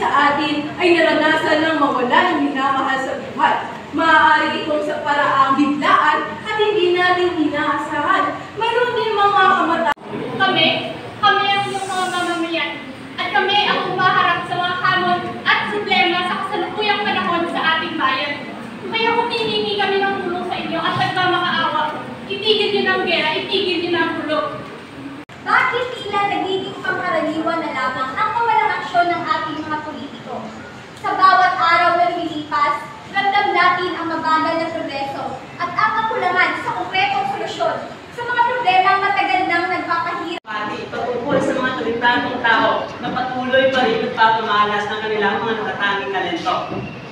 sa atin ay naranasan ng mawala ng minamahal sa buhay. Maaari itong sa paraang biglaan at hindi natin inaasahan. Mayroon din mga kamatayan. Kami ang iyong mga mamamayan at kami ang humaharap sa mga hamon at problema sa kasalukuyang panahon sa ating bayan. Kaya humihingi kami ng tulong sa inyo at nagmamakaawa. Itigil niyo ng gera, itigil niyo ng gulo. Bakit tila nagiging pangkaraniwan na lamang ang kawalang aksyon ng ating mga politiko? Sa bawat araw na lumilipas, ramdam natin ang mabagal na progreso at ang kakulangan sa konkretong solusyon sa mga problemang matagal nang nagpapahirap. Patungkol sa mga tulitanong tao na patuloy pa rin nagpapamalas ng kanilang mga natatanging talento.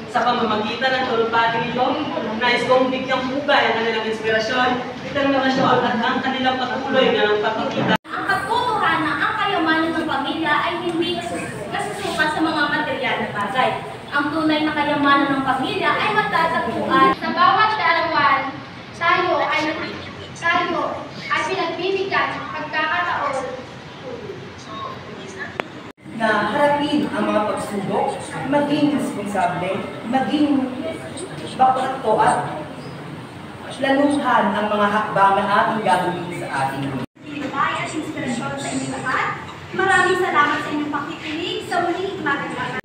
Sa pamamagitan ng tulupati nito, nais kong bigyang hugay ang kanilang inspirasyon, determinasyon at ang kanilang patuloy na nagpapakita. Ang pagtutuhan na ang kayamanan ng pamilya ay hindi nasusukat sa mga material na bagay. Ang tunay na kayamanan ng pamilya ay matatagpuan Sa bawat kaarawan, tayo ay pinagbibigyan ng pagkakataon na harapin ang mga pagsubok, maging responsable, maging bakto at lanuhan ang mga hakbang na ating gagawin sa ating mundo. Tinubay at inspirasyon sa inyong lahat. Maraming salamat sa inyong pakikinig sa muling magandang.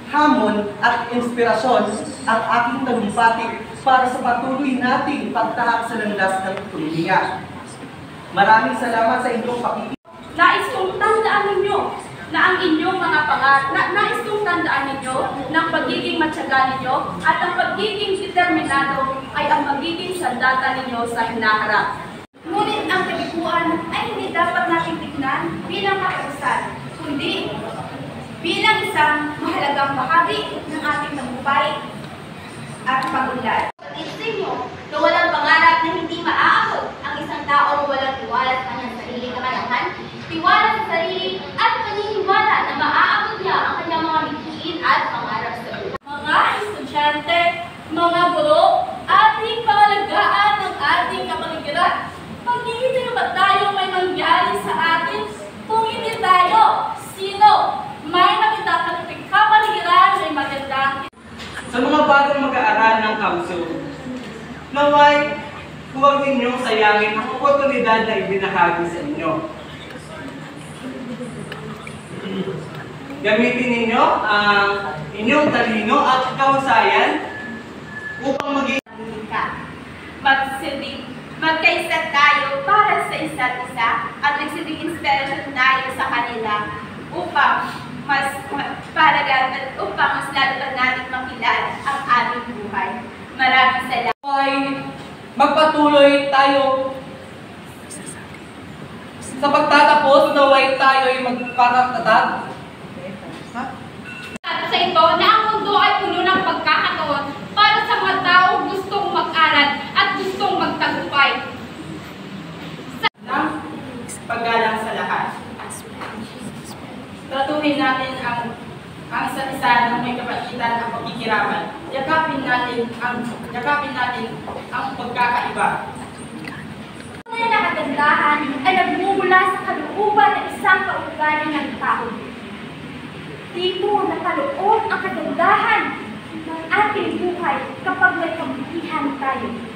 Hamon at inspirasyon ang aking talumpati para sa patuloy nating pagtahak sa landas ng ekonomiya. Maraming salamat sa inyong pakikinig. Nais kong tandaan ninyo na ang inyong mga nais kong tandaan ninyo na ang pagiging matyaga ninyo at ang pagiging determinado ay ang magiging sandata ninyo sa hinaharap. Ngunit ang kabiguan ay hindi dapat nating tignan bilang kausan, kundi bilang isang mahalagang bahagi ng ating tagumpay at pag-unlad. Isipin nyo na walang pangarap na hindi maaabot ang isang taong walang tiwala sa kanyang sariling kakayahan, tiwala sa sarili at paniniwala na maaabot niya ang kanyang mga mithiin at pangarap sa buhay. Mga estudyante, mga guro, ating pangalagaan ng ating kapaligiran. Magiging ba tayo may mangyari sa atin kung hindi tayo? Sino? May nakita kapaligiran may magandang. Sa mga bagong mag-aaral ng KAMSU, naway huwag ninyong sayangin ang oportunidad na ibinahagi sa inyo. Gamitin ninyo ang inyong talino at kahusayan upang maging magkaisa tayo para sa isa't isa at magsilbing inspirasyon tayo sa kanila upang mas lalo pa natin makilala ang ating buhay. Maraming salamat. Ay magpatuloy tayo sa pagtatapos, naway tayo ay magpakatatag. Sa ito na ang mundo ay puno ng pagkakataon para sa mga taong gustong mag-aral at gustong magtagumpay. ng paggalang sa lahat. Tratuhin natin ang isa't isa ng may kapagitan ng pagkikiraman. Yakapin natin ang pagkakaiba. Tunay na kagandahan ay nagmumula sa kalooban ng isang kaugali ng tao. Dito nakaloob ang kagandahan ng ating buhay kapag may kabutihan tayo.